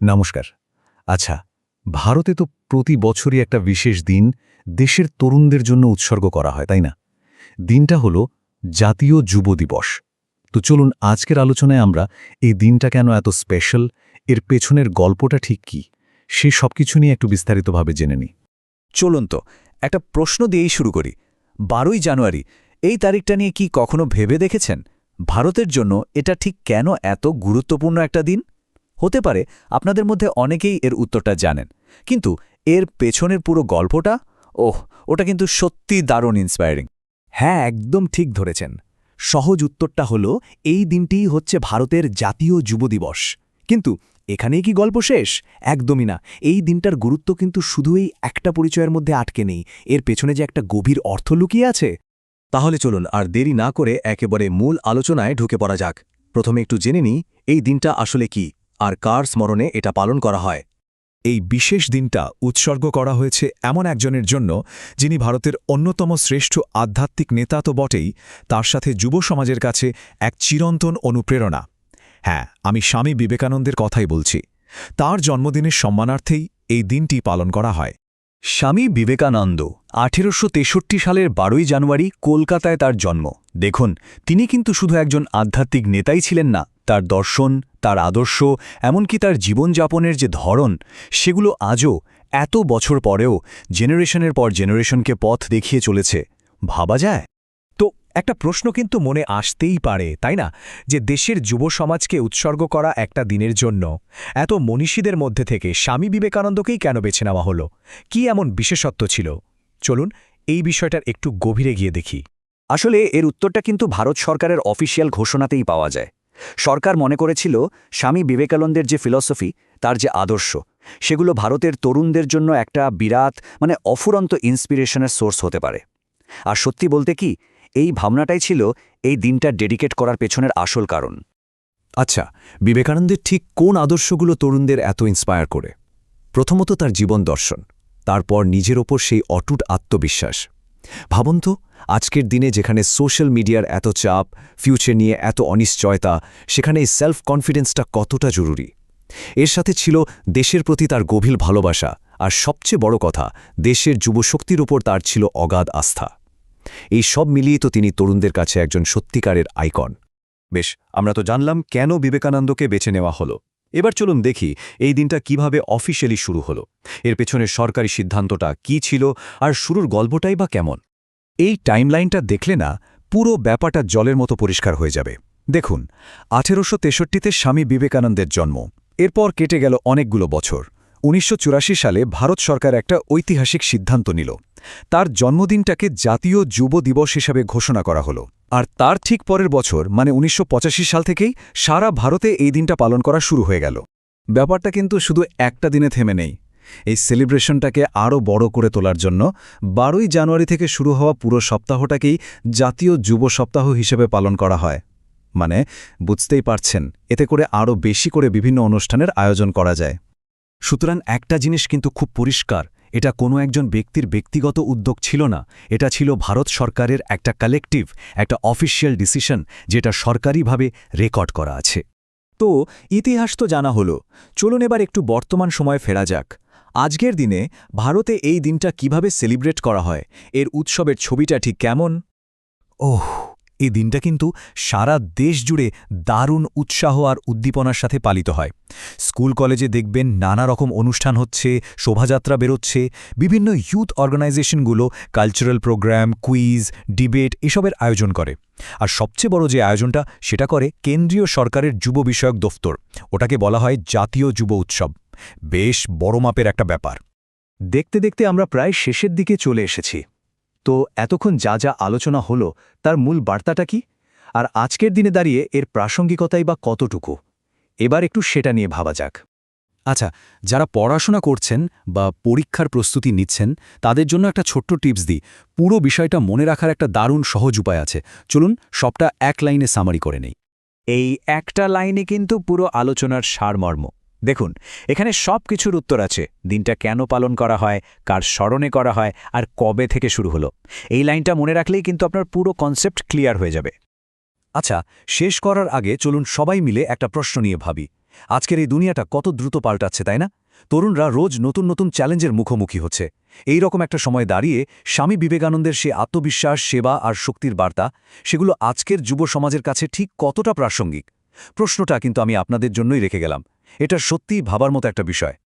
নমস্কার। আচ্ছা, ভারতে তো প্রতি বছরই একটা বিশেষ দিন দেশের তরুণদের জন্য উৎসর্গ করা হয়, তাই না? দিনটা হলো জাতীয় যুব দিবস। তো চলুন আজকের আলোচনায় আমরা এই দিনটা কেন এত স্পেশাল, এর পেছনের গল্পটা ঠিক কী, সেই সবকিছু নিয়ে একটু বিস্তারিতভাবে জেনে নিই। চলুন তো একটা প্রশ্ন দিয়েই শুরু করি। 12ই জানুয়ারি এই তারিখটা নিয়ে কি কখনো ভেবে দেখেছেন ভারতের জন্য এটা ঠিক কেন এত গুরুত্বপূর্ণ একটা দিন? হতে পারে আপনাদের মধ্যে অনেকেই এর উত্তরটা জানেন, কিন্তু এর পেছনের পুরো গল্পটা, ওটা কিন্তু সত্যি দারুণ ইন্সপায়ারিং। হ্যাঁ, একদম ঠিক ধরেছেন। সহজ উত্তরটা হলো এই দিনটিই হচ্ছে ভারতের জাতীয় যুব দিবস। কিন্তু এখানেই কি গল্প শেষ? একদমই না। এই দিনটার গুরুত্ব কিন্তু শুধু এই একটা পরিচয়ের মধ্যে আটকে নেই, এর পেছনে যে একটা গভীর অর্থ লুকিয়ে আছে। তাহলে চলুন আর দেরি না করে একেবারে মূল আলোচনায় ঢুকে পড়া যাক। প্রথমে একটু জেনে নিই এই দিনটা আসলে কি আর কার স্মরণে এটা পালন করা হয়। এই বিশেষ দিনটা উৎসর্গ করা হয়েছে এমন একজনের জন্য যিনি ভারতের অন্যতম শ্রেষ্ঠ আধ্যাত্মিক নেতা তো বটেই, তার সাথে যুব সমাজের কাছে এক চিরন্তন অনুপ্রেরণা। হ্যাঁ, আমি স্বামী বিবেকানন্দের কথাই বলছি। তার জন্মদিনের সম্মানার্থেই এই দিনটি পালন করা হয়। স্বামী বিবেকানন্দ 1863 সালের 12ই জানুয়ারি কলকাতায় তার জন্ম। দেখুন, তিনি কিন্তু শুধু একজন আধ্যাত্মিক নেতাই ছিলেন না, তার দর্শন, তার আদর্শ, এমনকি তার জীবনযাপনের যে ধরন, সেগুলো আজও এত বছর পরেও জেনারেশনের পর জেনারেশনকে পথ দেখিয়ে চলেছে। ভাবা যায়? তো একটা প্রশ্ন কিন্তু মনে আসতেই পারে, তাই না, যে দেশের যুব সমাজকে উৎসর্গ করা একটা দিনের জন্য এত মনীষীদের মধ্যে থেকে স্বামী বিবেকানন্দকেই কেন বেছে নেওয়া হলো? কি এমন বিশেষত্ব ছিল? চলুন এই বিষয়টার একটু গভীরে গিয়ে দেখি। আসলে এর উত্তরটা কিন্তু ভারত সরকারের অফিসিয়াল ঘোষণাতেই পাওয়া যায়। সরকার মনে করেছিল স্বামী বিবেকানন্দের যে ফিলসফি, তার যে আদর্শ, সেগুলো ভারতের তরুণদের জন্য একটা বিরাট অফুরন্ত ইন্সপিরেশনের সোর্স হতে পারে। আর সত্যি বলতে কি, এই ভাবনাটাই ছিল এই দিনটা ডেডিকেট করার পেছনের আসল কারণ। আচ্ছা, বিবেকানন্দের ঠিক কোন আদর্শগুলো তরুণদের এত ইন্সপায়ার করে? প্রথমত তার জীবন দর্শন, তারপর নিজের ওপর সেই অটুট আত্মবিশ্বাস। ভাবুন তো, আজকের দিনে যেখানে সোশ্যাল মিডিয়ার এত চাপ, ফিউচার নিয়ে এত অনিশ্চয়তা, সেখানে এই সেলফ কনফিডেন্সটা কতটা জরুরি। এর সাথে ছিল দেশের প্রতি তার গভীর ভালোবাসা, আর সবচেয়ে বড় কথা, দেশের যুবশক্তির ওপর তার ছিল অগাধ আস্থা। এই সব মিলিয়ে তো তিনি তরুণদের কাছে একজন সত্যিকারের আইকন। বেশ, আমরা তো জানলাম কেন বিবেকানন্দকে বেছে নেওয়া হলো। এবার চলুন দেখি এই দিনটা কিভাবে অফিশিয়ালি শুরু হলো, এর পেছনের সরকারি সিদ্ধান্তটা কি ছিল, আর শুরুর গল্পটাই বা কেমন। এই টাইমলাইনটা দেখলে না পুরো ব্যাপারটা জলের মতো পরিষ্কার হয়ে যাবে। দেখুন, 1863-তে স্বামী বিবেকানন্দের জন্ম। এরপর কেটে গেল অনেকগুলো বছর। 1984 সালে ভারত সরকার একটা ঐতিহাসিক সিদ্ধান্ত নিল। তার জন্মদিনটাকে জাতীয় যুব দিবস হিসাবে ঘোষণা করা হলো। আর তার ঠিক পরের বছর মানে 1985 সাল থেকেই সারা ভারতে এই দিনটা পালন করা শুরু হয়ে গেল। ব্যাপারটা কিন্তু শুধু একটা দিনে থেমে নেই। এই সেলিব্রেশনটাকে আরও বড় করে তোলার জন্য 12ই জানুয়ারি থেকে শুরু হওয়া পুরো সপ্তাহটাকেই জাতীয় যুব সপ্তাহ হিসেবে পালন করা হয়। মানে বুঝতেই পারছেন, এতে করে আরও বেশি করে বিভিন্ন অনুষ্ঠানের আয়োজন করা যায়। সুতরাং একটা জিনিস কিন্তু খুব পরিষ্কার, এটা কোনো একজন ব্যক্তির ব্যক্তিগত উদ্যোগ ছিল না, এটা ছিল ভারত সরকারের একটা কালেকটিভ, একটা অফিসিয়াল ডিসিশন, যেটা সরকারিভাবে রেকর্ড করা আছে। তো ইতিহাস তো জানা হলো, চলুন এবার একটু বর্তমান সময়ে ফেরা যাক। আজকের দিনে ভারতে এই দিনটা কিভাবে সেলিব্রেট করা হয়, এর উৎসবের ছবিটা ঠিক কেমন? এই দিনটা কিন্তু সারা দেশ জুড়ে দারুণ উৎসাহ আর উদ্দীপনার সাথে পালিত হয়। স্কুল কলেজে দেখবেন নানা রকম অনুষ্ঠান হচ্ছে, শোভাযাত্রা বেরোচ্ছে, বিভিন্ন ইউথ অর্গানাইজেশনগুলো কালচারাল প্রোগ্রাম, কুইজ, ডিবেট এসবের আয়োজন করে। আর সবচেয়ে বড় যে আয়োজনটা সেটা করে কেন্দ্রীয় সরকারের যুব বিষয়ক দফতর, ওটাকে বলা হয় জাতীয় যুব উৎসব। বেশ বড় মাপের একটা ব্যাপার। দেখতে দেখতে আমরা প্রায় শেষের দিকে চলে এসেছি। তো এতক্ষণ যা যা আলোচনা হলো তার মূল বার্তাটা কি, আর আজকের দিনে দাঁড়িয়ে এর প্রাসঙ্গিকতাই বা কতটুকু, এবার একটু সেটা নিয়ে ভাবা যাক। আচ্ছা, যারা পড়াশোনা করছেন বা পরীক্ষার প্রস্তুতি নিচ্ছেন, তাদের জন্য একটা ছোট্ট টিপস দিই। পুরো বিষয়টা মনে রাখার একটা দারুণ সহজ উপায় আছে। চলুন সবটা এক লাইনে সামারি করে নেই। এই একটা লাইনে কিন্তু পুরো আলোচনার সারমর্ম। দেখুন, এখানে সব কিছুর উত্তর আছে। দিনটা কেন পালন করা হয়, কার স্মরণে করা হয়, আর কবে থেকে শুরু হলো। এই লাইনটা মনে রাখলেই কিন্তু আপনার পুরো কনসেপ্ট ক্লিয়ার হয়ে যাবে। আচ্ছা, শেষ করার আগে চলুন সবাই মিলে একটা প্রশ্ন নিয়ে ভাবি। আজকের এই দুনিয়াটা কত দ্রুত পাল্টাচ্ছে তাই না? তরুণরা রোজ নতুন নতুন চ্যালেঞ্জের মুখোমুখি হচ্ছে। এই রকম একটা সময় দাঁড়িয়ে স্বামী বিবেকানন্দের সে আত্মবিশ্বাস, সেবা আর শক্তির বার্তা, সেগুলো আজকের যুব সমাজের কাছে ঠিক কতটা প্রাসঙ্গিক? প্রশ্নটা কিন্তু আমি আপনাদের জন্যই রেখে গেলাম। এটা সত্যিই ভাবার মতো একটা বিষয়।